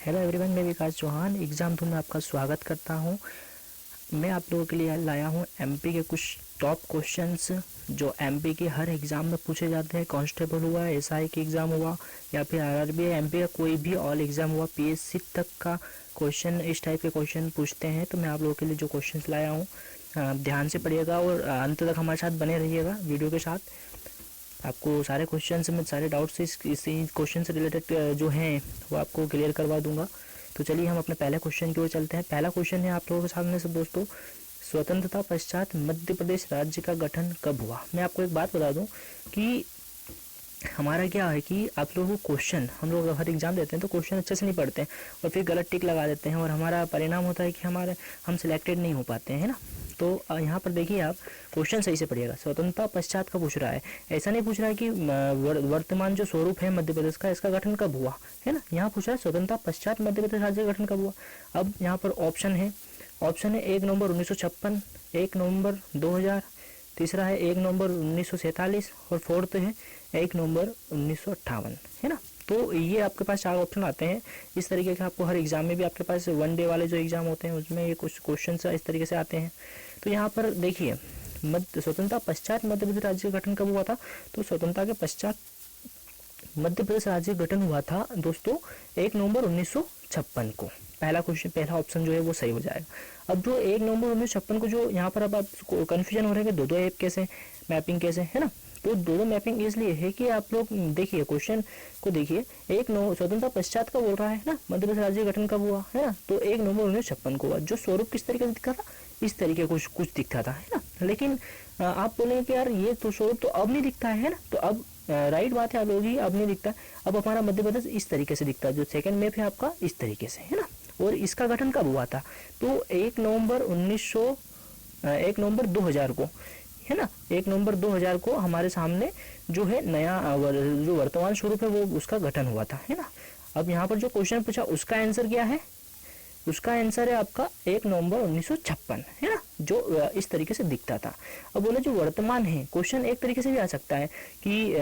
Hello everyone, मैं विकास Chauhan exam धूम में आपका स्वागत करता हूं। मैं आप लोगों के लिए लाया हूं एमपी के कुछ टॉप क्वेश्चंस जो एमपी के हर एग्ज़ाम में पूछे जाते हैं। कांस्टेबल हुआ, एसआई के एग्ज़ाम हुआ या फिर आरआरबी, एमपी का कोई भी ऑल एग्ज़ाम हुआ, पीएससी तक का क्वेश्चन इस टाइप के क्वेश्चन पूछते हैं। तो मैं आप लोगों के लिए जो क्वेश्चन लाया हूँ ध्यान से पढ़िएगा और अंत तक हमारे साथ बने रहिएगा वीडियो के साथ। आपको सारे क्वेश्चंस में सारे डाउट्स इस क्वेश्चन से रिलेटेड जो हैं वो आपको क्लियर करवा दूंगा। तो चलिए हम अपने पहले क्वेश्चन की ओर चलते हैं। पहला क्वेश्चन है आप लोगों के सामने से दोस्तों, स्वतंत्रता पश्चात मध्य प्रदेश राज्य का गठन कब हुआ। मैं आपको एक बात बता दूं कि हमारा क्या है कि आप लोगों को क्वेश्चन, हम लोग हर एग्जाम देते हैं तो क्वेश्चन अच्छे से नहीं पढ़ते हैं और फिर गलत टिक लगा देते हैं और हमारा परिणाम होता है कि हम सिलेक्टेड नहीं हो पाते हैं, है ना। तो यहाँ पर देखिए, आप क्वेश्चन सही से पढ़िएगा। स्वतंत्रता पश्चात का पूछ रहा है, ऐसा नहीं पूछ रहा है कि वर्तमान जो स्वरूप है मध्य प्रदेश का, इसका गठन कब हुआ, है ना। यहाँ पूछ रहा है स्वतंत्रता पश्चात मध्य प्रदेश राज्य का गठन कब हुआ। अब यहाँ पर ऑप्शन है 1 नवंबर 1956, 1 नवंबर 2000, तीसरा है 1 नवंबर 1947 और फोर्थ है 1 नवंबर 1958, है ना। तो ये आपके पास 4 ऑप्शन आते हैं। इस तरीके के आपको हर एग्जाम में भी आपके पास वन डे वाले जो एग्जाम होते हैं उसमें ये कुछ क्वेश्चन इस तरीके से आते हैं। तो यहाँ पर देखिए, स्वतंत्रता पश्चात मध्य प्रदेश राज्य का गठन कब हुआ था। तो स्वतंत्रता के पश्चात मध्य प्रदेश राज्य गठन हुआ था दोस्तों 1 नवंबर 1956 को। पहला क्वेश्चन, पहला ऑप्शन जो है वो सही हो जाएगा। अब जो 1 नवंबर 1956 को, जो यहाँ पर अब आप कंफ्यूजन हो रहा है कि दो ऐप कैसे, मैपिंग कैसे, है ना। तो दो मैपिंग इसलिए है कि आप लोग देखिए क्वेश्चन को देखिए, स्वतंत्रता पश्चात का बोल रहा है ना, मध्य प्रदेश राज्य गठन कब हुआ, है ना। तो 1 नवंबर 1956 को हुआ। जो स्वरूप किस तरीके से दिखा था, इस तरीके कुछ दिखता था, है ना। लेकिन आप बोलेंगे कि यार ये तो स्वरूप तो अब नहीं दिखता है ना। तो अब राइट बात है, आप लोग ही अब नहीं दिखता। अब हमारा मध्य प्रदेश इस तरीके से दिखता है, जो सेकंड मैप है आपका इस तरीके से, है ना। और इसका गठन कब हुआ था, तो 1 नवंबर 2000 को, है ना। 1 नवंबर 2000 को हमारे सामने जो है नया जो वर्तमान स्वरूप है वो उसका गठन हुआ था, है ना। अब यहाँ पर जो क्वेश्चन पूछा उसका आंसर क्या है, उसका आंसर है आपका 1 नवंबर 1956, है ना, जो इस तरीके से दिखता था। अब बोले जो वर्तमान है, क्वेश्चन एक तरीके से भी आ सकता है कि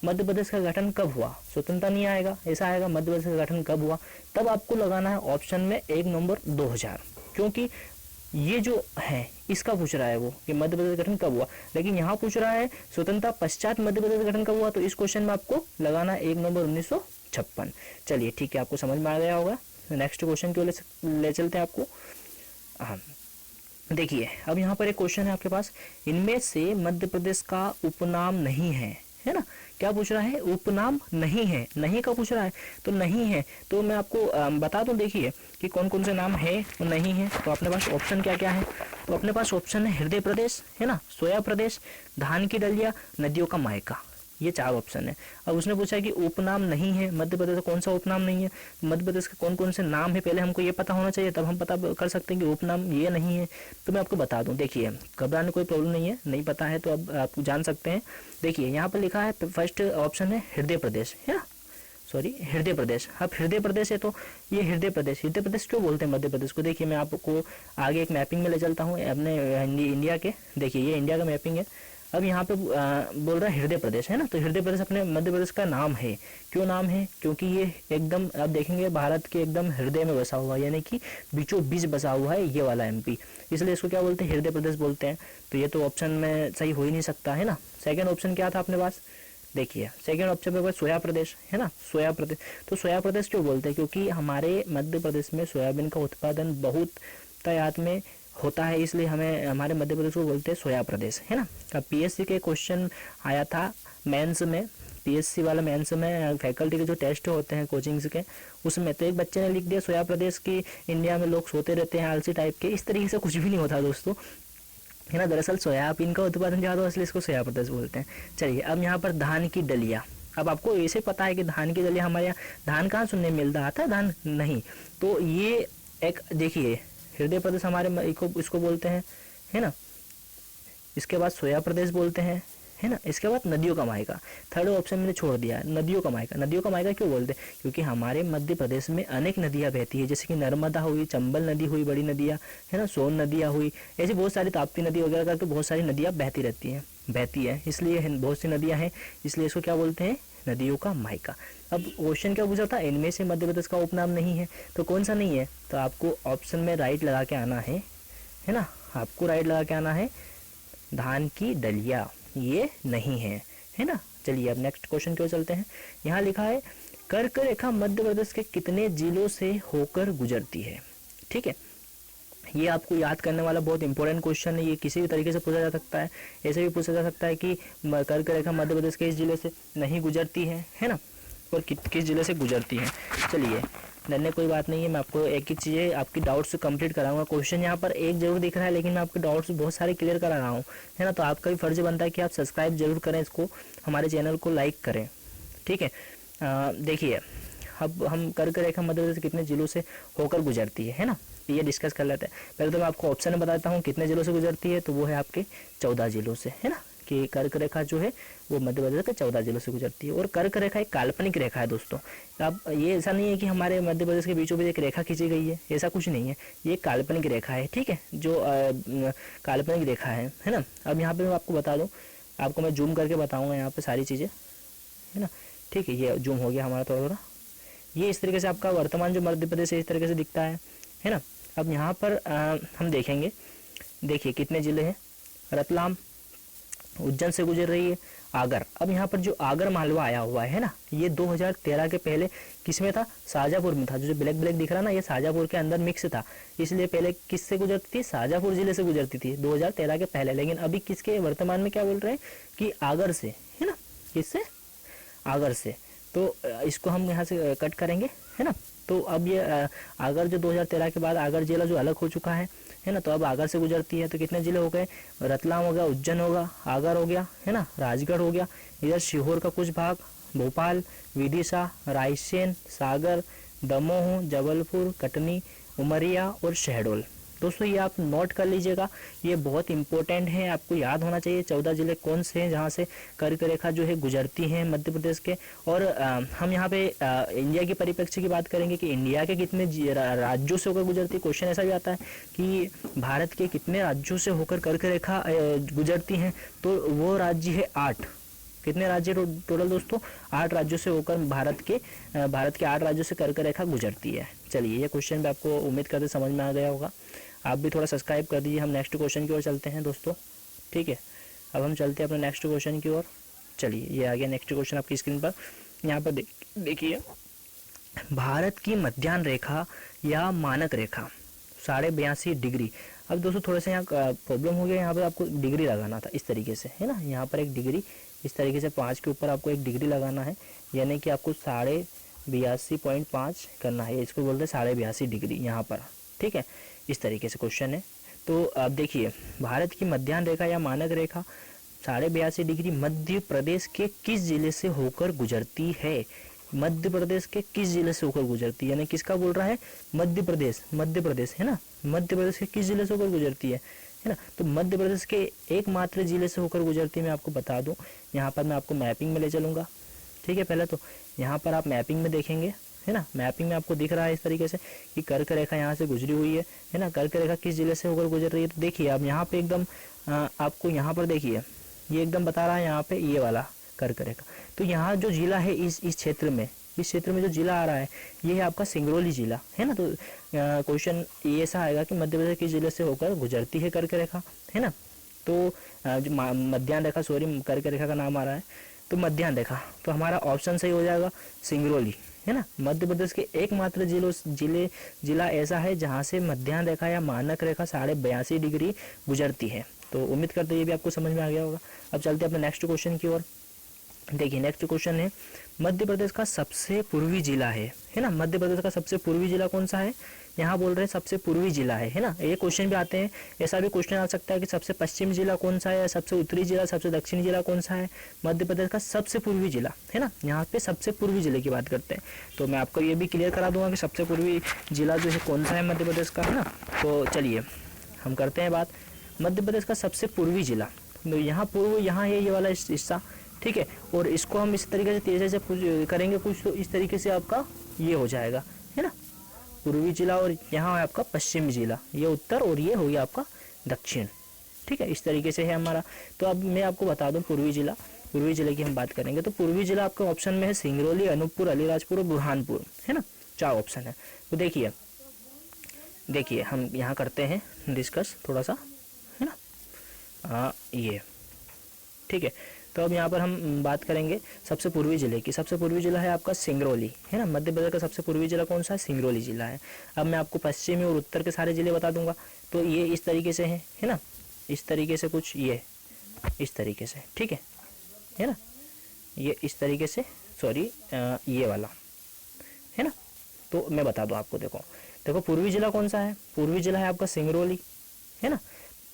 मध्य प्रदेश का गठन कब हुआ, स्वतंत्रता नहीं आएगा, ऐसा आएगा मध्य प्रदेश का गठन कब हुआ। तब आपको लगाना है ऑप्शन में 1 नवंबर 2000, क्योंकि ये जो है इसका पूछ रहा है वो कि मध्य प्रदेश गठन कब हुआ। लेकिन यहाँ पूछ रहा है स्वतंत्रता पश्चात मध्य प्रदेश गठन कब हुआ, तो इस क्वेश्चन में आपको लगाना है 1 नवंबर 1956। चलिए ठीक है, आपको समझ में आ गया होगा। नेक्स्ट क्वेश्चन की ओर ले चलते हैं आपको। हाँ देखिए, अब यहाँ पर एक क्वेश्चन है आपके पास, इनमें से मध्य प्रदेश का उपनाम नहीं है ना। क्या पूछ रहा है, उपनाम नहीं है, नहीं का पूछ रहा है। तो नहीं है तो मैं आपको बता दूं, देखिए कि कौन कौन से नाम है और नहीं है। तो अपने पास ऑप्शन क्या क्या है, तो अपने पास ऑप्शन है हृदय प्रदेश, है ना, सोया प्रदेश, धान की डलिया, नदियों का मायका, ये 4 ऑप्शन है। अब उसने पूछा कि उपनाम नहीं है मध्य प्रदेश का, कौन सा उपनाम नहीं है, मध्य प्रदेश के कौन कौन से नाम है, पहले हमको ये पता होना चाहिए, तब हम पता कर सकते हैं कि उपनाम ये नहीं है। तो मैं आपको बता दूं, देखिए घबराने कोई प्रॉब्लम नहीं है, नहीं पता है तो अब आप जान सकते हैं। देखिए यहाँ पर लिखा है, फर्स्ट ऑप्शन है हृदय प्रदेश, है ना, सॉरी हृदय प्रदेश। अब हृदय प्रदेश है तो ये हृदय प्रदेश क्यों बोलते हैं मध्य प्रदेश को। देखिए मैं आपको आगे एक मैपिंग में ले चलता हूँ अपने इंडिया के। देखिए ये इंडिया का मैपिंग है। अब यहाँ पे बोल रहा है हृदय प्रदेश, है ना। तो हृदय प्रदेश अपने मध्य प्रदेश का नाम है। क्यों नाम है, क्योंकि ये एकदम आप देखेंगे भारत के एकदम हृदय में बसा हुआ है, यानी कि बीचों बीच बसा हुआ है ये वाला एमपी, इसलिए इसको क्या बोलते हैं, हृदय प्रदेश बोलते हैं। तो ये तो ऑप्शन में सही हो ही नहीं सकता, है ना। सेकेंड ऑप्शन क्या था अपने पास, देखिए सेकेंड ऑप्शन पे सोया प्रदेश, है ना, सोया प्रदेश। तो सोया प्रदेश क्यों बोलते हैं, क्योंकि हमारे मध्य प्रदेश में सोयाबीन का उत्पादन बहुत तादाद में होता है, इसलिए हमें हमारे मध्य प्रदेश को बोलते हैं सोया प्रदेश, है ना। अब पीएससी के क्वेश्चन आया था मेंस में, पीएससी वाला मेंस में फैकल्टी के जो टेस्ट होते हैं कोचिंग्स के, उसमें तो एक बच्चे ने लिख दिया सोया प्रदेश की इंडिया में लोग सोते रहते हैं आलसी टाइप के। इस तरीके से कुछ भी नहीं होता दोस्तों, है ना। दरअसल सोयाबीन का उत्पादन ज़्यादा हो, इसलिए इसको सोया प्रदेश बोलते हैं। चलिए अब यहाँ पर धान की डलिया। अब आपको ऐसे पता है कि धान की डलिया, हमारे यहाँ धान कहाँ सुनने मिलता आता है, धान नहीं। तो ये एक देखिए हृदय प्रदेश हमारे इसको बोलते हैं, है ना। इसके बाद सोया प्रदेश बोलते हैं, है ना। इसके बाद नदियों का मायका, थर्ड ऑप्शन मैंने छोड़ दिया, नदियों का मायका। नदियों का मायका क्यों बोलते हैं, क्योंकि हमारे मध्य प्रदेश में अनेक नदियां बहती है, जैसे कि नर्मदा हुई, चंबल नदी हुई, बड़ी नदियां, है ना, सोन नदियां हुई, ऐसी बहुत सारी, ताप्ती नदी वगैरह करके बहुत सारी नदियां बहती है, इसलिए बहुत सी नदियां हैं, इसलिए इसको क्या बोलते हैं, नदियों का मायका। अब क्वेश्चन क्या पूछा था, इनमें से मध्य प्रदेश का उपनाम नहीं है, तो कौन सा नहीं है, तो आपको ऑप्शन में राइट लगा के आना है ना, आपको राइट लगा के आना है, धान की डलिया ये नहीं है ना। चलिए अब नेक्स्ट क्वेश्चन की ओर चलते हैं। यहाँ लिखा है कर्क रेखा मध्य प्रदेश के कितने जिलों से होकर गुजरती है। ठीक है, ये आपको याद करने वाला बहुत इंपॉर्टेंट क्वेश्चन है। ये किसी भी तरीके से पूछा जा सकता है, ऐसे भी पूछा जा सकता है कि कर्क रेखा मध्य प्रदेश के इस जिले से नहीं गुजरती है ना, और किस जिले से गुजरती है। चलिए डरने कोई बात नहीं है, मैं आपको एक एक चीज़ें आपकी डाउट्स कंप्लीट कराऊंगा। क्वेश्चन यहाँ पर एक जरूर दिख रहा है, लेकिन मैं आपके डाउट्स बहुत सारे क्लियर करा रहा हूँ, है ना। तो आपका भी फर्ज बनता है कि आप सब्सक्राइब जरूर करें, इसको हमारे चैनल को लाइक करें। ठीक है, देखिए अब हम कर्क रेखा मध्य प्रदेश कितने जिलों से होकर गुजरती है ना, ये डिस्कस कर लेते हैं। पहले तो मैं आपको ऑप्शन बताता हूँ कितने जिलों से गुजरती है, तो वो है आपके 14 जिलों से, है ना, कि कर्क रेखा जो है वो मध्य प्रदेश के 14 जिलों से गुजरती है। और कर्क रेखा एक काल्पनिक रेखा है दोस्तों। अब ये ऐसा नहीं है कि हमारे मध्य प्रदेश के बीचों बीच एक रेखा खींची गई है, ऐसा कुछ नहीं है, ये काल्पनिक रेखा है। ठीक है, जो काल्पनिक रेखा है ना। अब यहाँ पे मैं आपको बता दूँ, आपको मैं जूम करके बताऊँगा यहाँ पे सारी चीज़ें, है ना। ठीक है, ये जूम हो गया हमारा थोड़ा। ये इस तरीके से आपका वर्तमान जो मध्य प्रदेश है इस तरीके से दिखता है ना। अब यहाँ पर हम देखेंगे, देखिए कितने जिले हैं, रतलाम उज्जैन से गुजर रही है, आगर। अब यहाँ पर जो आगर मालवा आया हुआ है ना, ये 2013 के पहले किसमें था, शाजापुर में था। जो ब्लैक ब्लैक दिख रहा ना, ये शाजापुर के अंदर मिक्स था, इसलिए पहले किससे गुजरती थी, शाजापुर जिले से गुजरती थी 2013 के पहले। लेकिन अभी किसके वर्तमान में क्या बोल रहे हैं कि आगर से, है ना, किससे, आगर से। तो इसको हम यहाँ से कट करेंगे, है ना। तो अब ये आगर जो 2013 के बाद आगर जिला जो अलग हो चुका है ना, तो अब आगर से गुजरती है। तो कितने जिले हो गए, रतलाम हो गया, उज्जैन होगा, आगर हो गया, है ना, राजगढ़ हो गया, इधर सीहोर का कुछ भाग, भोपाल, विदिशा, रायसेन, सागर, दमोह, जबलपुर, कटनी, उमरिया और शहडोल। दोस्तों ये आप नोट कर लीजिएगा, ये बहुत इंपॉर्टेंट है, आपको याद होना चाहिए 14 जिले कौन से हैं जहाँ से कर्क रेखा जो है गुजरती हैं मध्य प्रदेश के। और हम यहाँ पे इंडिया के परिप्रेक्ष्य की बात करेंगे कि इंडिया के कितने राज्यों से होकर गुजरती है। क्वेश्चन ऐसा भी आता है कि भारत के कितने राज्यों से होकर कर्क रेखा गुजरती हैं, तो वो राज्य है 8। कितने राज्य टोटल दोस्तों, 8 राज्यों से होकर भारत के 8 राज्यों से कर्क रेखा गुजरती है। चलिए ये क्वेश्चन भी आपको उम्मीद करते समझ में आ गया होगा, आप भी थोड़ा सब्सक्राइब कर दीजिए। हम नेक्स्ट क्वेश्चन की ओर चलते हैं दोस्तों। ठीक है, अब हम चलते हैं अपने नेक्स्ट क्वेश्चन की ओर। चलिए ये आ गया नेक्स्ट क्वेश्चन आपकी स्क्रीन पर। यहाँ पर देखिए, भारत की मध्याह्न रेखा या मानक रेखा 82.5 डिग्री। अब दोस्तों थोड़ा सा यहाँ प्रॉब्लम हो गया, यहाँ पर आपको डिग्री लगाना था इस तरीके से, है ना। यहाँ पर एक डिग्री इस तरीके से 5 के ऊपर आपको एक डिग्री लगाना है, यानी कि आपको 82.5 करना है, इसको बोलते हैं 82.5 डिग्री यहाँ पर। ठीक है, इस तरीके से क्वेश्चन है। तो अब देखिए, भारत की मध्याह्न रेखा या मानक रेखा 82.5 डिग्री मध्य प्रदेश के किस जिले से होकर गुजरती है। मध्य प्रदेश के किस जिले से होकर गुजरती है, यानी किसका बोल रहा है, मध्य प्रदेश है ना, मध्य प्रदेश के किस जिले से होकर गुजरती है ना। तो मध्य प्रदेश के एकमात्र जिले से होकर गुजरती है, मैं आपको बता दूं। यहाँ पर मैं आपको मैपिंग में ले चलूंगा। ठीक है, पहले तो यहाँ पर आप मैपिंग में देखेंगे, है ना, मैपिंग में आपको दिख रहा है इस तरीके से कि कर्क रेखा यहाँ से गुजरी हुई है ना। कर्क रेखा किस जिले से होकर गुजर रही है, तो देखिए अब यहाँ पे एकदम आपको यहाँ पर देखिए ये एकदम बता रहा है यहाँ पे ये वाला कर्क रेखा। तो यहाँ जो जिला है इस क्षेत्र में जो जिला आ रहा है ये है आपका सिंगरौली जिला, है ना। तो क्वेश्चन ये ऐसा आएगा कि मध्य प्रदेश किस जिले से होकर गुजरती है कर्क रेखा, है ना। तो जो मध्याह्न रेखा, सॉरी कर्क रेखा का नाम आ रहा है तो मध्याह्न रेखा, तो हमारा ऑप्शन सही हो जाएगा सिंगरौली, है ना। मध्य प्रदेश के एकमात्र जिला ऐसा है जहां से मध्याह्न रेखा या मानक रेखा 82.5 डिग्री गुजरती है। तो उम्मीद करते हैं ये भी आपको समझ में आ गया होगा। अब चलते हैं अपने नेक्स्ट क्वेश्चन की ओर। देखिए नेक्स्ट क्वेश्चन है, मध्य प्रदेश का सबसे पूर्वी जिला है ना। मध्य प्रदेश का सबसे पूर्वी जिला कौन सा है, यहाँ बोल रहे हैं सबसे पूर्वी जिला है ना। ये क्वेश्चन भी आते हैं, ऐसा भी क्वेश्चन आ सकता है कि सबसे पश्चिमी जिला कौन सा है, सबसे उत्तरी जिला, सबसे दक्षिणी जिला कौन सा है। मध्य प्रदेश का सबसे पूर्वी जिला, है ना, यहाँ पे सबसे पूर्वी जिले की बात करते हैं। तो मैं आपको ये भी क्लियर करा दूंगा कि सबसे पूर्वी जिला जो है कौन सा है मध्य प्रदेश का, है ना। तो चलिए हम करते हैं बात मध्य प्रदेश का सबसे पूर्वी जिला। तो यहाँ पूर्व यहाँ है ये वाला हिस्सा, ठीक है। और इसको हम इस तरीके से तेजी से करेंगे कुछ, तो इस तरीके से आपका ये हो जाएगा, है ना, पूर्वी जिला। और यहाँ है आपका पश्चिमी जिला, ये उत्तर और ये हो गया आपका दक्षिण, ठीक है। इस तरीके से है हमारा। तो अब मैं आपको बता दूं पूर्वी जिला, पूर्वी जिले की हम बात करेंगे तो पूर्वी जिला आपका ऑप्शन में है सिंगरौली, अनूपपुर, अलीराजपुर और बुरहानपुर, है ना, 4 ऑप्शन है। तो देखिए हम यहाँ करते हैं डिस्कस थोड़ा सा, है ना, ये ठीक है। तो अब यहाँ पर हम बात करेंगे सबसे पूर्वी जिले की। सबसे पूर्वी जिला है आपका सिंगरौली, है ना, मध्य प्रदेश का सबसे पूर्वी जिला कौन सा है, सिंगरौली जिला है। अब मैं आपको पश्चिमी और उत्तर के सारे जिले बता दूंगा। तो ये इस तरीके से है ना, इस तरीके से कुछ, ये इस तरीके से, ठीक है ना, ये इस तरीके से, सॉरी ये वाला, है ना। तो मैं बता दूं आपको, देखो पूर्वी जिला कौन सा है, पूर्वी जिला है आपका सिंगरौली, है ना।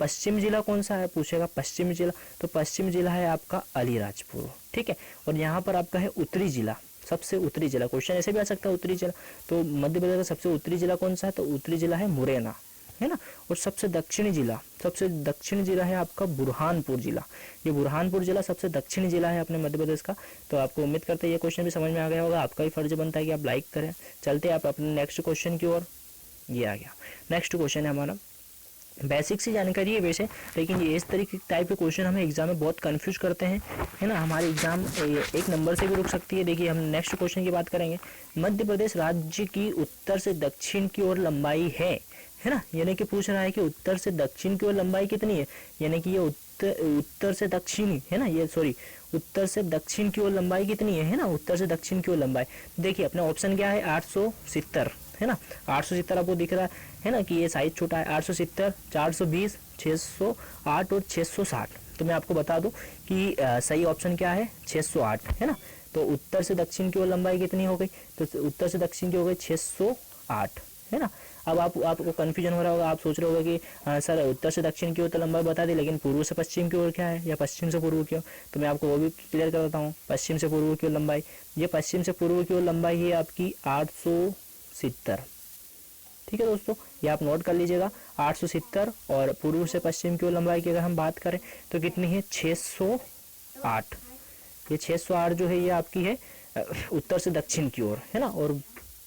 पश्चिम जिला कौन सा है पूछेगा, पश्चिम जिला, तो पश्चिम जिला है आपका अलीराजपुर, ठीक है। और यहाँ पर आपका है उत्तरी जिला, सबसे उत्तरी जिला, क्वेश्चन ऐसे भी आ सकता है उत्तरी जिला। तो मध्य प्रदेश का सबसे उत्तरी जिला कौन सा है, तो उत्तरी जिला है मुरैना, है ना। और सबसे दक्षिणी जिला है आपका बुरहानपुर जिला। ये बुरहानपुर जिला सबसे दक्षिणी जिला है अपने मध्य प्रदेश का। तो आपको उम्मीद करते हैं ये क्वेश्चन भी समझ में आ गया होगा। आपका भी फर्ज बनता है कि आप लाइक करें। चलते हैं आप अपने नेक्स्ट क्वेश्चन की ओर। ये आ गया नेक्स्ट क्वेश्चन है हमारा, बेसिक सी जानकारी है वैसे, लेकिन ये इस तरीके टाइप के क्वेश्चन हमें एग्जाम में बहुत कंफ्यूज करते हैं, है ना। हमारे एग्जाम एक नंबर से भी रुक सकती है। देखिए हम नेक्स्ट क्वेश्चन की बात करेंगे। मध्य प्रदेश राज्य की उत्तर से दक्षिण की ओर लंबाई है ना, यानी कि पूछ रहा है कि उत्तर से दक्षिण की ओर लंबाई कितनी है, यानी कि ये उत्तर से दक्षिणी, है ना, ये सॉरी उत्तर से दक्षिण की ओर लंबाई कितनी है ना, उत्तर से दक्षिण की ओर लंबाई। देखिए अपना ऑप्शन क्या है, 870, है ना। 870 आपको दिख रहा है ना कि ये साइज छोटा है। 870, 420, 608 और 660। तो मैं आपको बता दूं कि सही ऑप्शन क्या है, 608, है ना। तो उत्तर से दक्षिण की ओर लंबाई कितनी हो गई, तो उत्तर से दक्षिण की हो गई 608, है ना। अब आपको कंफ्यूजन हो रहा होगा, आप सोच रहे होगा कि सर उत्तर से दक्षिण की ओर तो लंबाई बता दी, लेकिन पूर्व से पश्चिम की ओर क्या है, या पश्चिम से पूर्व की ओर। तो मैं आपको वो भी क्लियर कर देता हूँ। पश्चिम से पूर्व की ओर लंबाई, ये पश्चिम से पूर्व की ओर लंबाई है आपकी 870, ठीक है दोस्तों, ये आप नोट कर लीजिएगा 870। और पूर्व से पश्चिम की ओर लंबाई की अगर हम बात करें तो कितनी है, 608। ये 608 जो है ये आपकी है उत्तर से दक्षिण की ओर, है ना। और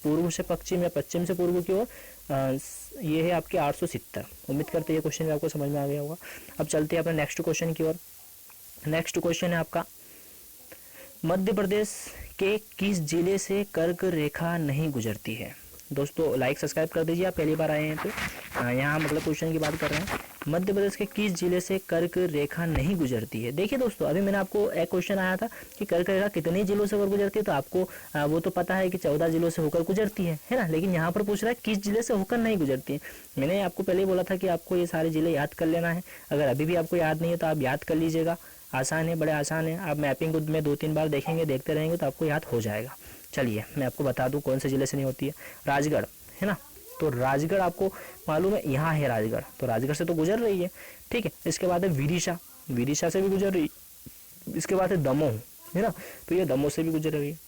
पूर्व से पश्चिम या पश्चिम से पूर्व की ओर ये है आपके 870। उम्मीद करते हैं ये क्वेश्चन आपको समझ में आ गया होगा। अब चलते हैं अपने नेक्स्ट क्वेश्चन की ओर। नेक्स्ट क्वेश्चन है आपका, मध्य प्रदेश के किस जिले से कर्क रेखा नहीं गुजरती है। दोस्तों लाइक सब्सक्राइब कर दीजिए, आप पहली बार आए हैं तो। यहाँ मतलब क्वेश्चन की बात कर रहे हैं, मध्य प्रदेश के किस जिले से कर्क रेखा नहीं गुजरती है। देखिए दोस्तों, अभी मैंने आपको एक क्वेश्चन आया था कि कर्क रेखा कितने जिलों से होकर गुजरती है, तो आपको वो तो पता है कि 14 जिलों से होकर गुजरती है ना। लेकिन यहाँ पर पूछ रहा है किस जिले से होकर नहीं गुजरती है। मैंने आपको पहले बोला था कि आपको ये सारे जिले याद कर लेना है। अगर अभी भी आपको याद नहीं है तो आप याद कर लीजिएगा, आसान है, बड़े आसान है। आप मैपिंग में 2-3 बार देखेंगे, देखते रहेंगे तो आपको याद हो जाएगा। चलिए मैं आपको बता दूं कौन से जिले से नहीं होती है। राजगढ़, है ना। तो राजगढ़ आपको मालूम है, यहाँ है राजगढ़, तो राजगढ़ से तो गुजर रही है, ठीक है। इसके बाद है विदिशा, विदिशा से भी गुजर रही है। इसके बाद है दमोह, है ना, तो ये दमोह से भी गुजर रही है।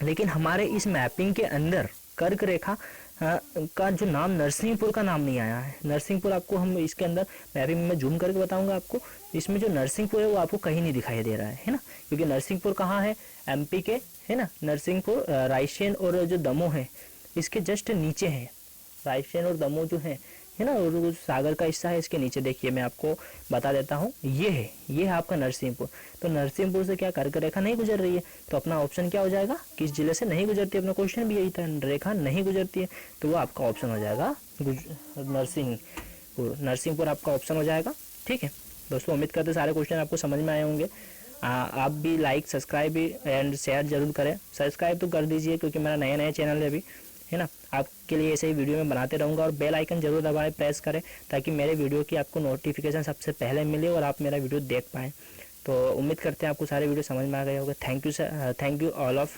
लेकिन हमारे इस मैपिंग के अंदर कर्क रेखा का जो नाम, नरसिंहपुर का नाम नहीं आया है। नरसिंहपुर आपको हम इसके अंदर मैपिंग में जूम करके बताऊंगा आपको। इसमें जो नरसिंहपुर है वो आपको कहीं नहीं दिखाई दे रहा है ना, क्योंकि नरसिंहपुर कहाँ है, एमपी के, है ना। नरसिंहपुर, रायसेन और जो दमोह है इसके जस्ट नीचे है। रायसेन और दमोह जो है ना, और सागर का हिस्सा है इसके नीचे। देखिए मैं आपको बता देता हूँ, ये है आपका नरसिंहपुर। तो नरसिंहपुर से क्या कर्क रेखा नहीं गुजर रही है, तो अपना ऑप्शन क्या हो जाएगा, किस जिले से नहीं गुजरती है। अपना क्वेश्चन भी यही था, रेखा नहीं गुजरती है, तो वो आपका ऑप्शन हो जाएगा नरसिंहपुर। नरसिंहपुर आपका ऑप्शन हो जाएगा, ठीक है दोस्तों। उम्मीद करते सारे क्वेश्चन आपको समझ में आए होंगे। आप भी लाइक, सब्सक्राइब भी एंड शेयर जरूर करें। सब्सक्राइब तो कर दीजिए क्योंकि मेरा नया चैनल है अभी, है ना। आपके लिए ऐसे ही वीडियो में बनाते रहूँगा। और बेल आइकन जरूर दबाएं, प्रेस करें, ताकि मेरे वीडियो की आपको नोटिफिकेशन सबसे पहले मिले और आप मेरा वीडियो देख पाएँ। तो उम्मीद करते हैं आपको सारे वीडियो समझ में आ गए होंगे। Thank you sir, thank you all of